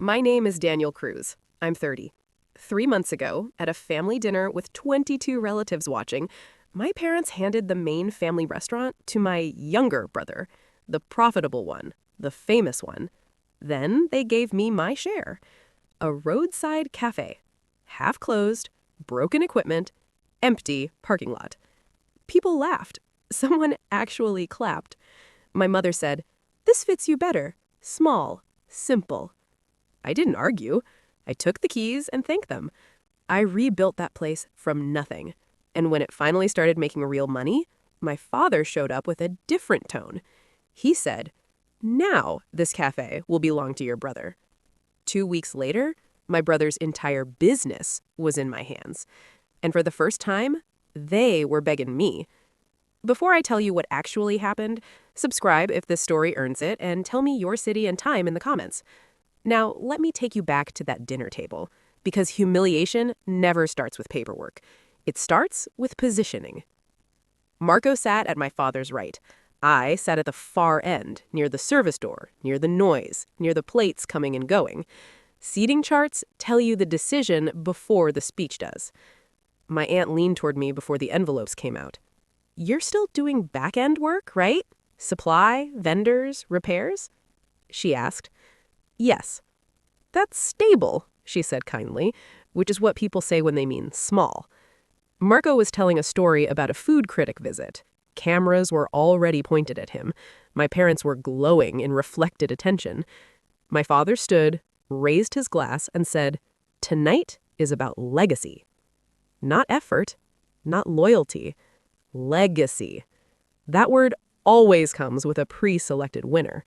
My name is Daniel Cruz. I'm 30. 3 months ago, at a family dinner with 22 relatives watching, my parents handed the main family restaurant to my younger brother, the profitable one, the famous one. Then they gave me my share. A roadside cafe. Half closed, broken equipment, empty parking lot. People laughed. Someone actually clapped. My mother said, "This fits you better. Small, simple." I didn't argue. I took the keys and thanked them. I rebuilt that place from nothing. And when it finally started making real money, my father showed up with a different tone. He said, "Now this cafe will belong to your brother." 2 weeks later, my brother's entire business was in my hands. And for the first time, they were begging me. Before I tell you what actually happened, subscribe if this story earns it and tell me your city and time in the comments. Now, let me take you back to that dinner table, because humiliation never starts with paperwork. It starts with positioning. Marco sat at my father's right. I sat at the far end, near the service door, near the noise, near the plates coming and going. Seating charts tell you the decision before the speech does. My aunt leaned toward me before the envelopes came out. "You're still doing back-end work, right? Supply, vendors, repairs?" she asked. "Yes." "That's stable," she said kindly, which is what people say when they mean small. Marco was telling a story about a food critic visit. Cameras were already pointed at him. My parents were glowing in reflected attention. My father stood, raised his glass, and said, "Tonight is about legacy. Not effort, not loyalty. Legacy." That word always comes with a pre-selected winner.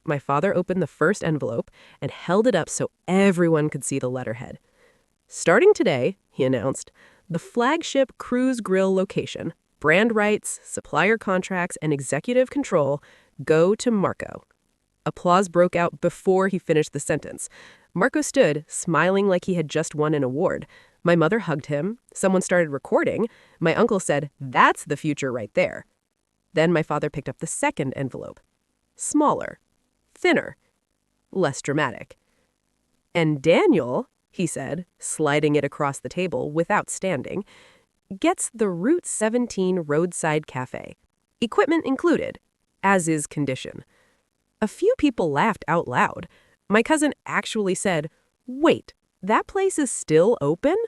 My father opened the first envelope and held it up so everyone could see the letterhead. "Starting today," he announced, "the flagship cruise grill location, brand rights, supplier contracts, and executive control go to Marco." Applause broke out before he finished the sentence. Marco stood, smiling like he had just won an award. My mother hugged him. Someone started recording. My uncle said, "That's the future right there." Then my father picked up the second envelope. Smaller. Thinner. Less dramatic. "And Daniel," he said, sliding it across the table without standing, "gets the Route 17 roadside cafe. Equipment included, as is condition." A few people laughed out loud. My cousin actually said, "Wait, that place is still open?"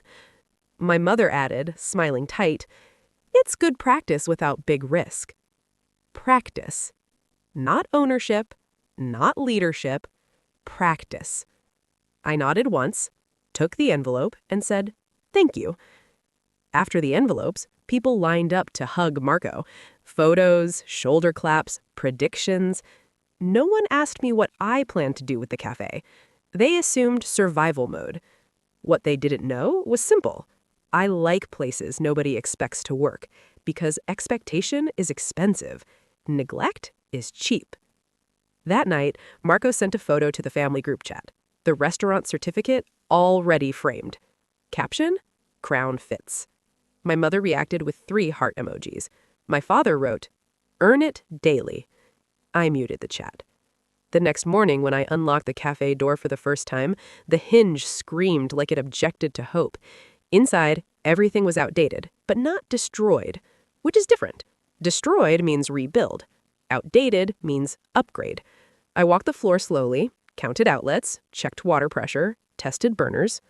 My mother added, smiling tight, "It's good practice without big risk." Practice. Not ownership, not leadership. Practice. I nodded once, took the envelope, and said, "Thank you." After the envelopes, people lined up to hug Marco. Photos, shoulder claps, predictions. No one asked me what I planned to do with the cafe. They assumed survival mode. What they didn't know was simple. I like places nobody expects to work, because expectation is expensive. Neglect is cheap. That night, Marco sent a photo to the family group chat. The restaurant certificate already framed. Caption: "Crown fits." My mother reacted with 3 heart emojis. My father wrote, "Earn it daily." I muted the chat. The next morning, when I unlocked the cafe door for the first time, the hinge screamed like it objected to hope. Inside, everything was outdated, but not destroyed, which is different. Destroyed means rebuild. Outdated means upgrade. I walked the floor slowly, counted outlets, checked water pressure, tested burners.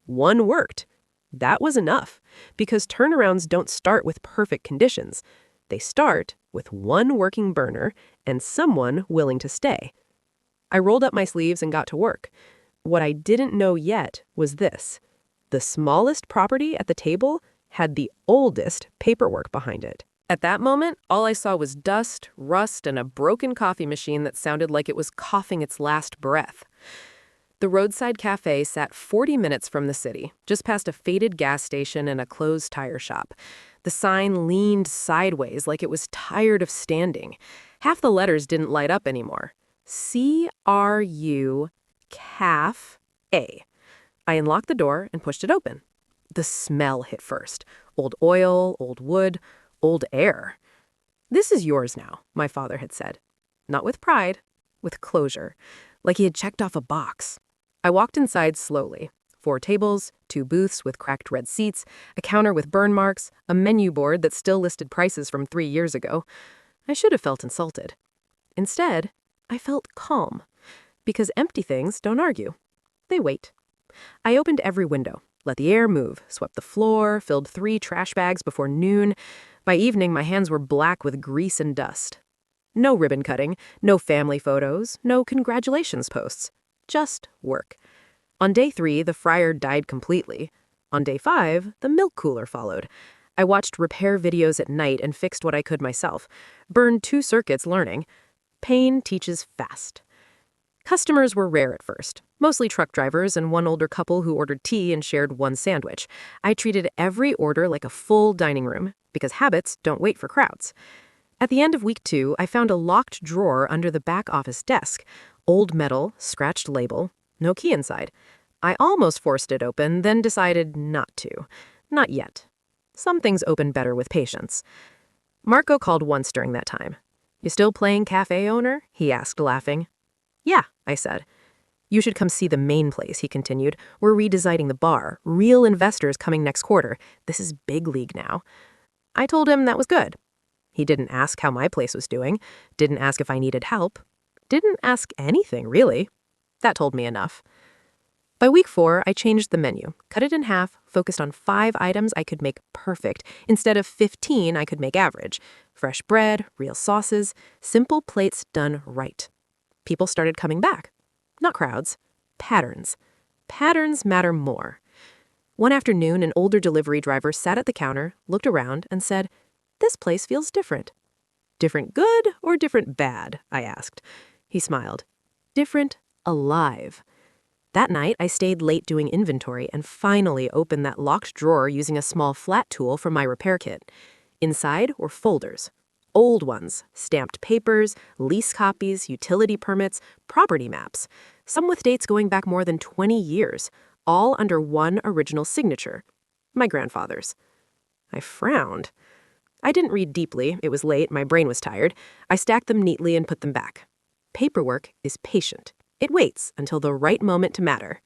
One worked. That was enough, because turnarounds don't start with perfect conditions. They start with one working burner and someone willing to stay. I rolled up my sleeves and got to work. What I didn't know yet was this: the smallest property at the table had the oldest paperwork behind it. At that moment, all I saw was dust, rust, and a broken coffee machine that sounded like it was coughing its last breath. The roadside cafe sat 40 minutes from the city, just past a faded gas station and a closed tire shop. The sign leaned sideways like it was tired of standing. Half the letters didn't light up anymore. C-R-U, Caf-A. I unlocked the door and pushed it open. The smell hit first. Old oil, old wood, old air. "This is yours now," my father had said. Not with pride, with closure, like he had checked off a box. I walked inside slowly. 4 tables, 2 booths with cracked red seats, a counter with burn marks, a menu board that still listed prices from 3 years ago. I should have felt insulted. Instead, I felt calm. Because empty things don't argue. They wait. I opened every window, let the air move, swept the floor, filled 3 trash bags before noon. By evening, my hands were black with grease and dust. No ribbon cutting, no family photos, no congratulations posts. Just work. On day 3, the fryer died completely. On day 5, the milk cooler followed. I watched repair videos at night and fixed what I could myself. Burned 2 circuits learning. Pain teaches fast. Customers were rare at first, mostly truck drivers and one older couple who ordered tea and shared 1 sandwich. I treated every order like a full dining room, because habits don't wait for crowds. At the end of week 2, I found a locked drawer under the back office desk. Old metal, scratched label, no key inside. I almost forced it open, then decided not to. Not yet. Some things open better with patience. Marco called once during that time. "You still playing Café, owner?" he asked, laughing. "Yeah," I said. "You should come see the main place," he continued. "We're redesigning the bar. Real investors coming next quarter. This is big league now." I told him that was good. He didn't ask how my place was doing, didn't ask if I needed help, didn't ask anything, really. That told me enough. By week 4, I changed the menu, cut it in half, focused on 5 items I could make perfect, instead of 15 I could make average. Fresh bread, real sauces, simple plates done right. People started coming back. Not crowds. Patterns. Patterns matter more. One afternoon, an older delivery driver sat at the counter, looked around, and said, "This place feels different." "Different good or different bad?" I asked. He smiled. "Different alive." That night, I stayed late doing inventory and finally opened that locked drawer using a small flat tool from my repair kit. Inside were folders. Old ones, stamped papers, lease copies, utility permits, property maps, some with dates going back more than 20 years, all under one original signature, my grandfather's. I frowned. I didn't read deeply. It was late. My brain was tired. I stacked them neatly and put them back. Paperwork is patient. It waits until the right moment to matter.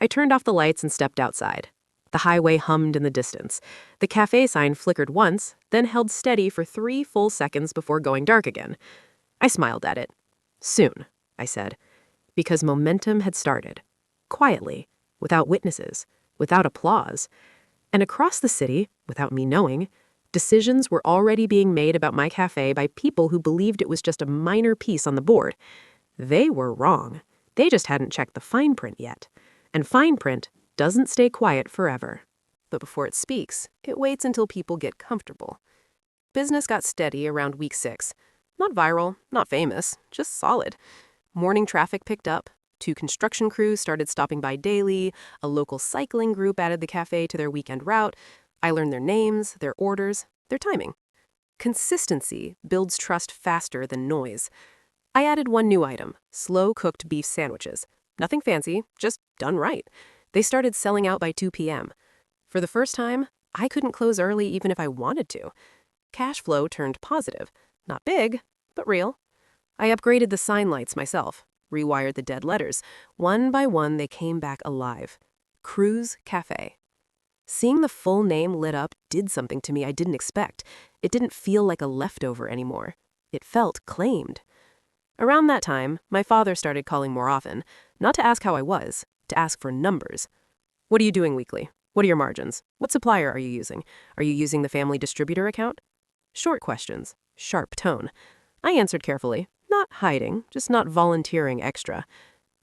I turned off the lights and stepped outside. The highway hummed in the distance. The café sign flickered once, then held steady for 3 full seconds before going dark again. I smiled at it. "Soon," I said, because momentum had started. Quietly, without witnesses, without applause. And across the city, without me knowing, decisions were already being made about my café by people who believed it was just a minor piece on the board. They were wrong. They just hadn't checked the fine print yet. And fine print doesn't stay quiet forever. But before it speaks, it waits until people get comfortable. Business got steady around week 6. Not viral, not famous, just solid. Morning traffic picked up. 2 construction crews started stopping by daily. A local cycling group added the cafe to their weekend route. I learned their names, their orders, their timing. Consistency builds trust faster than noise. I added 1 new item, slow-cooked beef sandwiches. Nothing fancy, just done right. They started selling out by 2 p.m. For the first time, I couldn't close early even if I wanted to. Cash flow turned positive. Not big, but real. I upgraded the sign lights myself, rewired the dead letters. One by one, they came back alive. Cruise Café. Seeing the full name lit up did something to me I didn't expect. It didn't feel like a leftover anymore. It felt claimed. Around that time, my father started calling more often, not to ask how I was, to ask for numbers. "What are you doing weekly? What are your margins? What supplier are you using? Are you using the family distributor account?" Short questions, sharp tone. I answered carefully, not hiding, just not volunteering extra.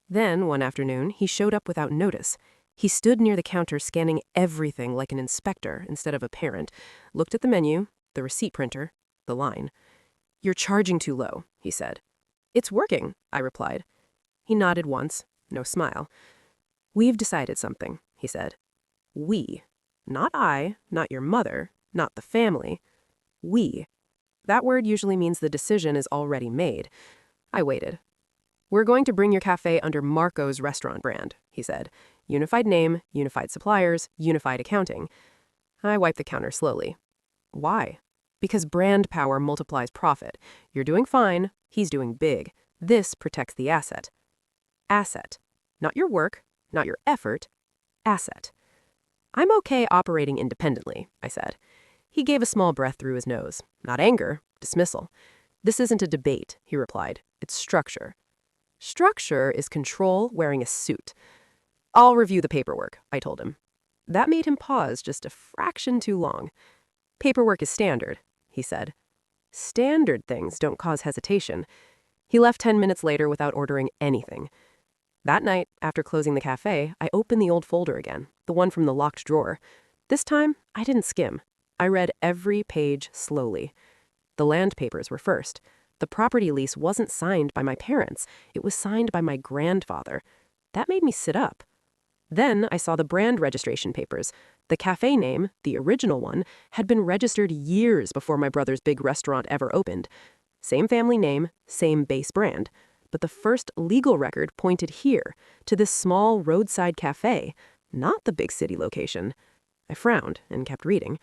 Then, one afternoon, he showed up without notice. He stood near the counter scanning everything like an inspector instead of a parent, looked at the menu, the receipt printer, the line. "You're charging too low," he said. "It's working," I replied. He nodded once, no smile. "We've decided something," he said. "We. Not I, not your mother, not the family. We. That word usually means the decision is already made. I waited. "We're going to bring your cafe under Marco's restaurant brand," he said. "Unified name, unified suppliers, unified accounting." I wiped the counter slowly. "Why?" "Because brand power multiplies profit. You're doing fine, he's doing big. This protects the asset." Asset. Not your work, not your effort. Asset. I'm okay operating independently, I said. He gave a small breath through his nose. Not anger, dismissal. This isn't a debate, he replied. It's structure. Structure is control wearing a suit. I'll review the paperwork, I told him. That made him pause just a fraction too long. Paperwork is standard, he said. Standard things don't cause hesitation. He left 10 minutes later without ordering anything. That night, after closing the cafe, I opened the old folder again, the one from the locked drawer. This time, I didn't skim. I read every page slowly. The land papers were first. The property lease wasn't signed by my parents. It was signed by my grandfather. That made me sit up. Then I saw the brand registration papers. The cafe name, the original one, had been registered years before my brother's big restaurant ever opened. Same family name, same base brand. But the first legal record pointed here, to this small roadside cafe, not the big city location. I frowned and kept reading.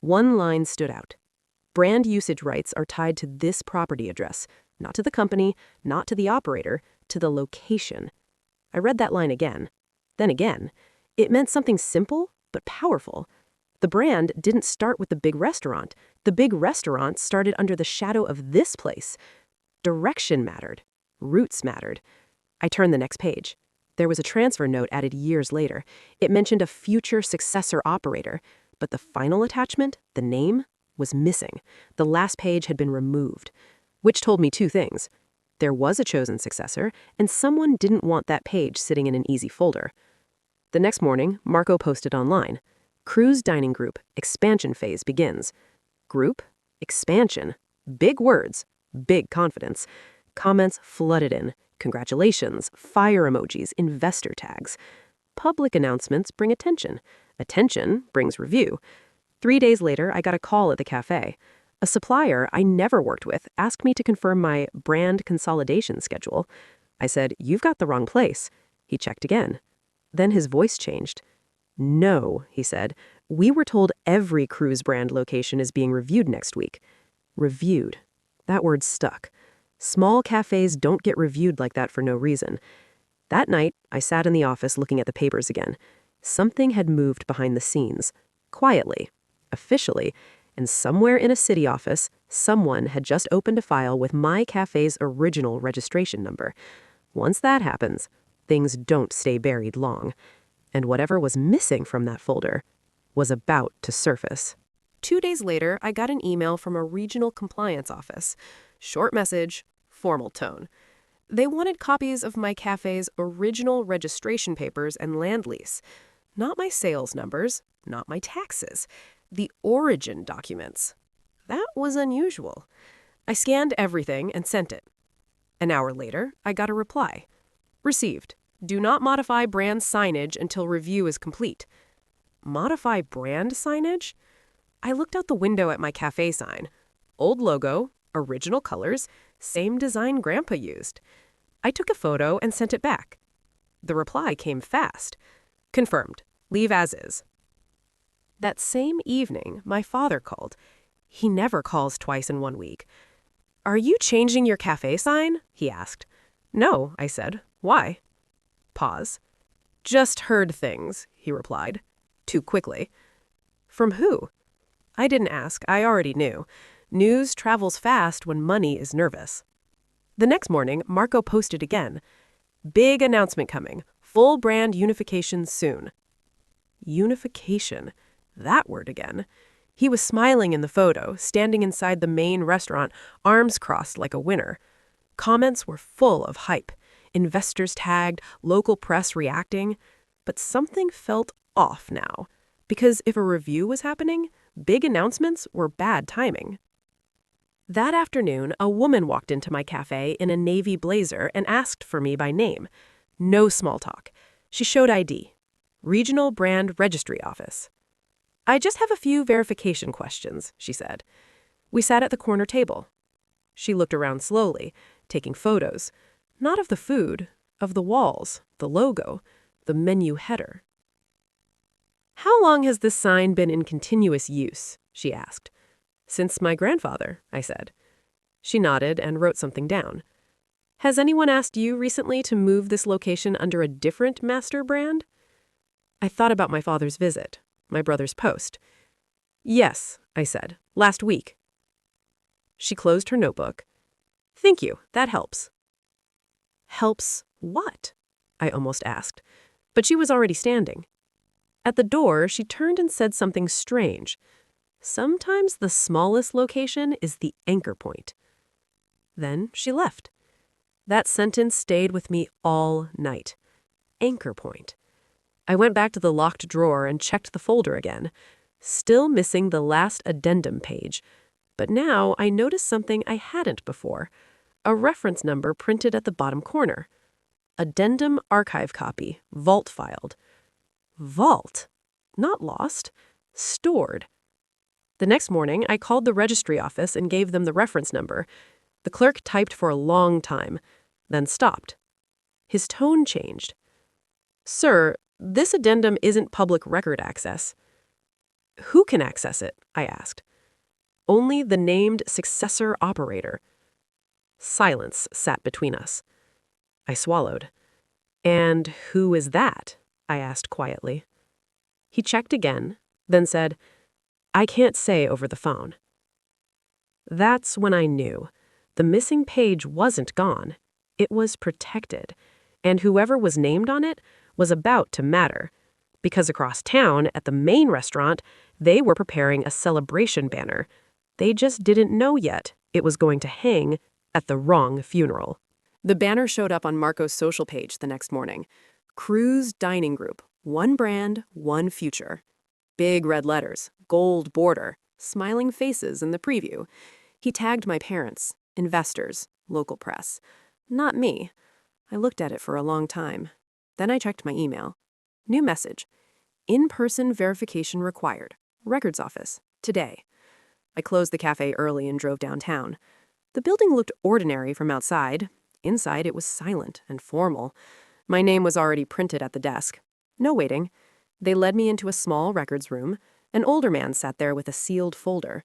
One line stood out. Brand usage rights are tied to this property address, not to the company, not to the operator, to the location. I read that line again. Then again. It meant something simple, but powerful. The brand didn't start with the big restaurant. The big restaurant started under the shadow of this place. Direction mattered. Roots mattered. I turned the next page. There was a transfer note added years later. It mentioned a future successor operator, but the final attachment, the name, was missing. The last page had been removed, which told me two things. There was a chosen successor, and someone didn't want that page sitting in an easy folder. The next morning, Marco posted online. Cruise Dining Group, expansion phase begins. Group, expansion, big words, big confidence. Comments flooded in. Congratulations, fire emojis, investor tags. Public announcements bring attention. Attention brings review. 3 days later, I got a call at the cafe. A supplier I never worked with asked me to confirm my brand consolidation schedule. I said, "You've got the wrong place." He checked again. Then his voice changed. "No," he said. "We were told every cruise brand location is being reviewed next week." Reviewed. That word stuck. Small cafes don't get reviewed like that for no reason. That night, I sat in the office looking at the papers again. Something had moved behind the scenes. Quietly. Officially. And somewhere in a city office, someone had just opened a file with my cafe's original registration number. Once that happens, things don't stay buried long. And whatever was missing from that folder was about to surface. 2 days later, I got an email from a regional compliance office. Short message, formal tone. They wanted copies of my cafe's original registration papers and land lease. Not my sales numbers, not my taxes. The origin documents. That was unusual. I scanned everything and sent it. An hour later, I got a reply. Received. Do not modify brand signage until review is complete. Modify brand signage? I looked out the window at my cafe sign. Old logo, original colors, same design Grandpa used. I took a photo and sent it back. The reply came fast. Confirmed. Leave as is. That same evening, my father called. He never calls twice in 1 week. "Are you changing your cafe sign?" he asked. "No," I said. "Why?" Pause. "Just heard things," he replied. Too quickly. "From who?" I didn't ask. I already knew. News travels fast when money is nervous. The next morning, Marco posted again. "Big announcement coming. Full brand unification soon." Unification. That word again. He was smiling in the photo, standing inside the main restaurant, arms crossed like a winner. Comments were full of hype. Investors tagged, local press reacting. But something felt off now. Because if a review was happening, big announcements were bad timing. That afternoon, a woman walked into my cafe in a navy blazer and asked for me by name. No small talk. She showed ID. Regional Brand Registry Office. "I just have a few verification questions," she said. We sat at the corner table. She looked around slowly, taking photos. Not of the food, of the walls, the logo, the menu header. "How long has this sign been in continuous use?" she asked. "Since my grandfather," I said. She nodded and wrote something down. Has anyone asked you recently to move this location under a different master brand? I thought about my father's visit, my brother's post. Yes, I said, last week. She closed her notebook. Thank you, that helps. Helps what? I almost asked, but she was already standing. At the door, she turned and said something strange. Sometimes the smallest location is the anchor point. Then she left. That sentence stayed with me all night. Anchor point. I went back to the locked drawer and checked the folder again, still missing the last addendum page. But now I noticed something I hadn't before, a reference number printed at the bottom corner. Addendum archive copy, vault filed. Vault? Not lost. Stored. The next morning, I called the registry office and gave them the reference number. The clerk typed for a long time, then stopped. His tone changed. Sir, this addendum isn't public record access. Who can access it? I asked. Only the named successor operator. Silence sat between us. I swallowed. And who is that? I asked quietly. He checked again, then said, I can't say over the phone. That's when I knew. The missing page wasn't gone. It was protected. And whoever was named on it was about to matter. Because across town, at the main restaurant, they were preparing a celebration banner. They just didn't know yet it was going to hang at the wrong funeral. The banner showed up on Marco's social page the next morning. Cruise Dining Group, one brand, one future. Big red letters, gold border, smiling faces in the preview. He tagged my parents, investors, local press. Not me. I looked at it for a long time. Then I checked my email. New message. In-person verification required. Records office. Today. I closed the cafe early and drove downtown. The building looked ordinary from outside. Inside, it was silent and formal. My name was already printed at the desk. No waiting. They led me into a small records room. An older man sat there with a sealed folder.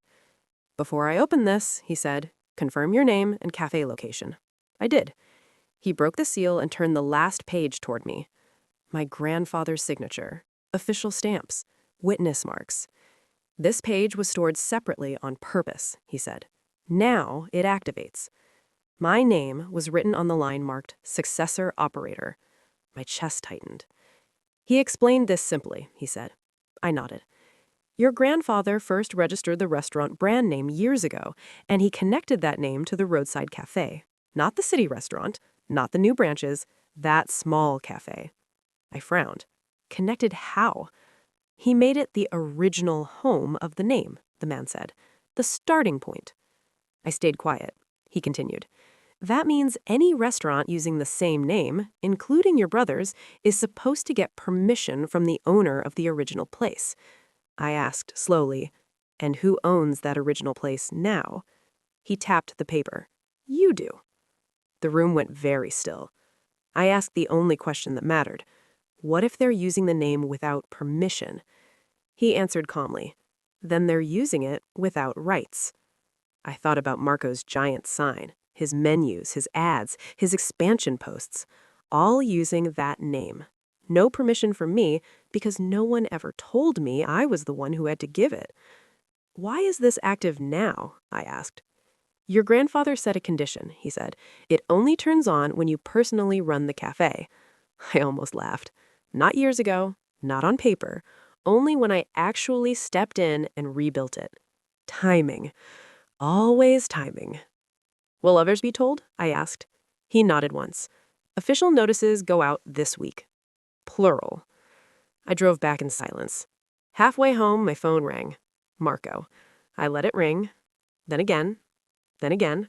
Before I open this, he said, confirm your name and cafe location. I did. He broke the seal and turned the last page toward me. My grandfather's signature, official stamps, witness marks. This page was stored separately on purpose, he said. Now it activates. My name was written on the line marked Successor Operator. My chest tightened. He explained this simply, he said. I nodded. Your grandfather first registered the restaurant brand name years ago, and he connected that name to the roadside cafe. Not the city restaurant, not the new branches, that small cafe. I frowned. Connected how? He made it the original home of the name, the man said. The starting point. I stayed quiet. He continued. That means any restaurant using the same name, including your brother's, is supposed to get permission from the owner of the original place. I asked slowly, and who owns that original place now? He tapped the paper. You do. The room went very still. I asked the only question that mattered. What if they're using the name without permission? He answered calmly. Then they're using it without rights. I thought about Marco's giant sign, his menus, his ads, his expansion posts, all using that name. No permission from me because no one ever told me I was the one who had to give it. Why is this active now? I asked. Your grandfather set a condition, he said. It only turns on when you personally run the cafe. I almost laughed. Not years ago, not on paper, only when I actually stepped in and rebuilt it. Timing. Always timing. Will others be told? I asked. He nodded once. Official notices go out this week. Plural. I drove back in silence. Halfway home, my phone rang. Marco. I let it ring. Then again. Then again.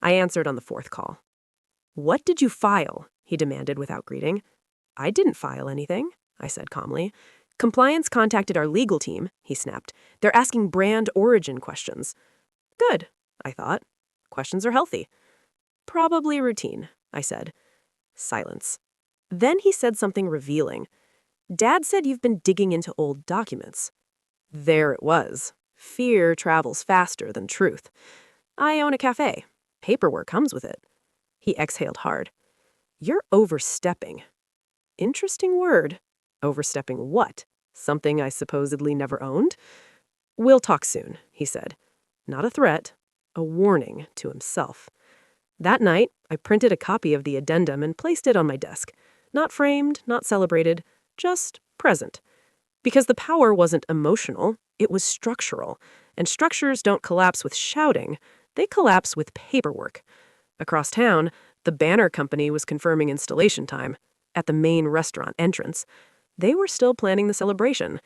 I answered on the fourth call. What did you file? He demanded without greeting. I didn't file anything, I said calmly. Compliance contacted our legal team, he snapped. They're asking brand origin questions. Good, I thought. Questions are healthy. Probably routine, I said. Silence. Then he said something revealing. Dad said you've been digging into old documents. There it was. Fear travels faster than truth. I own a cafe. Paperwork comes with it. He exhaled hard. You're overstepping. Interesting word. Overstepping what? Something I supposedly never owned? We'll talk soon, he said. Not a threat, a warning to himself. That night, I printed a copy of the addendum and placed it on my desk. Not framed, not celebrated, just present. Because the power wasn't emotional, it was structural. And structures don't collapse with shouting, they collapse with paperwork. Across town, the banner company was confirming installation time. At the main restaurant entrance, they were still planning the celebration.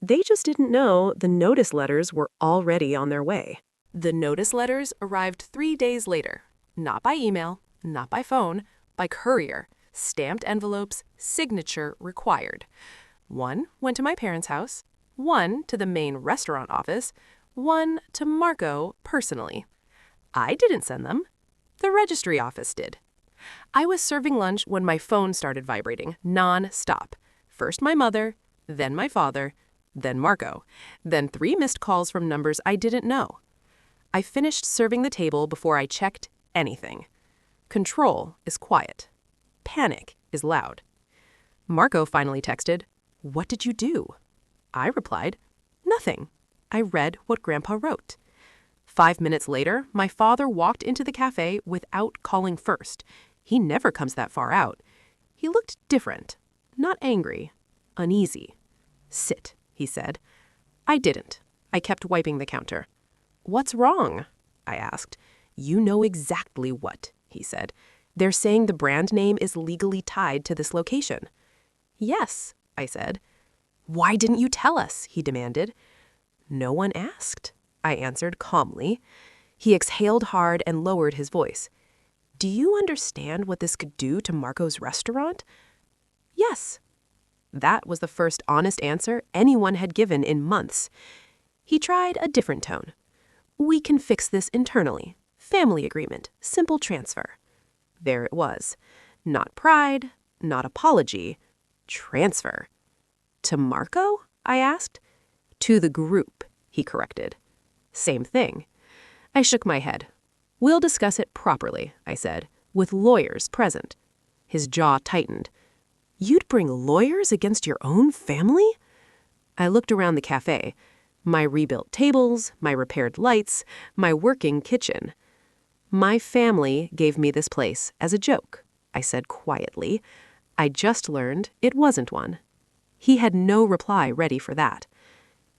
They just didn't know the notice letters were already on their way. The notice letters arrived 3 days later. Not by email, not by phone, by courier. Stamped envelopes, signature required. One went to my parents' house, one to the main restaurant office, one to Marco personally. I didn't send them. The registry office did. I was serving lunch when my phone started vibrating, non-stop. First my mother, then my father, then Marco, then 3 missed calls from numbers I didn't know. I finished serving the table before I checked anything. Control is quiet. Panic is loud. Marco finally texted, "What did you do?" I replied, "Nothing. I read what Grandpa wrote." 5 minutes later, my father walked into the cafe without calling first. He never comes that far out. He looked different, not angry, uneasy. "Sit," he said. I didn't. I kept wiping the counter. "What's wrong?" I asked. "You know exactly what," he said. "They're saying the brand name is legally tied to this location." "Yes," I said. "Why didn't you tell us?" he demanded. "No one asked," I answered calmly. He exhaled hard and lowered his voice. "Do you understand what this could do to Marco's restaurant?" "Yes." That was the first honest answer anyone had given in months. He tried a different tone. "We can fix this internally. Family agreement, simple transfer." There it was. Not pride, not apology, transfer. "To Marco?" I asked. "To the group," he corrected. Same thing. I shook my head. "We'll discuss it properly," I said, "with lawyers present." His jaw tightened. "You'd bring lawyers against your own family?" I looked around the cafe. My rebuilt tables, my repaired lights, my working kitchen. "My family gave me this place as a joke," I said quietly. I just learned it wasn't one. He had no reply ready for that.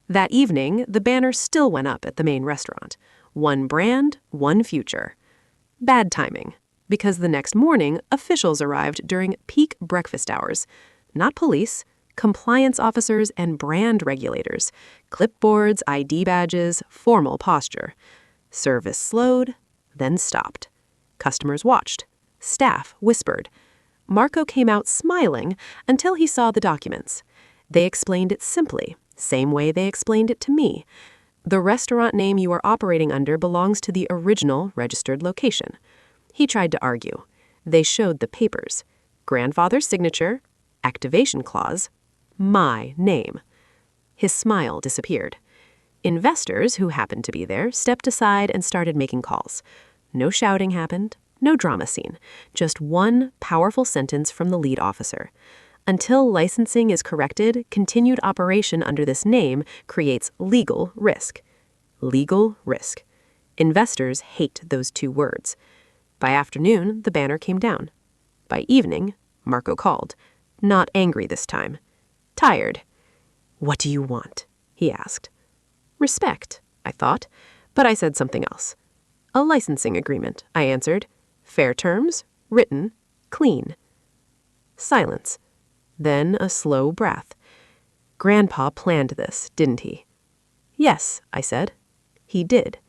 That evening, the banner still went up at the main restaurant. One brand, one future. Bad timing, because the next morning, officials arrived during peak breakfast hours. Not police, compliance officers and brand regulators. Clipboards, ID badges, formal posture. Service slowed, then stopped. Customers watched. Staff whispered. Marco came out smiling until he saw the documents. They explained it simply, same way they explained it to me. The restaurant name you are operating under belongs to the original registered location. He tried to argue. They showed the papers. Grandfather's signature, activation clause, my name. His smile disappeared. Investors who happened to be there stepped aside and started making calls. No shouting happened, no drama scene, just one powerful sentence from the lead officer. Until licensing is corrected, continued operation under this name creates legal risk. Legal risk. Investors hate those 2 words. By afternoon, the banner came down. By evening, Marco called. Not angry this time. Tired. "What do you want?" he asked. Respect, I thought, but I said something else. "A licensing agreement," I answered. "Fair terms, written, clean." Silence. Then a slow breath. Grandpa planned this, didn't he? "Yes," I said. He did.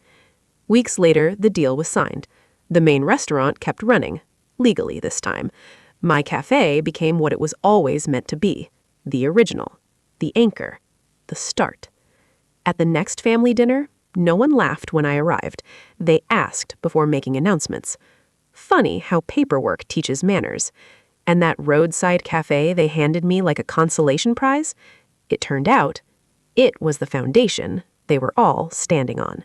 Weeks later, the deal was signed. The main restaurant kept running, legally this time. My cafe became what it was always meant to be, the original, the anchor, the start. At the next family dinner, no one laughed when I arrived. They asked before making announcements. Funny how paperwork teaches manners. And that roadside cafe they handed me like a consolation prize? It turned out, it was the foundation they were all standing on.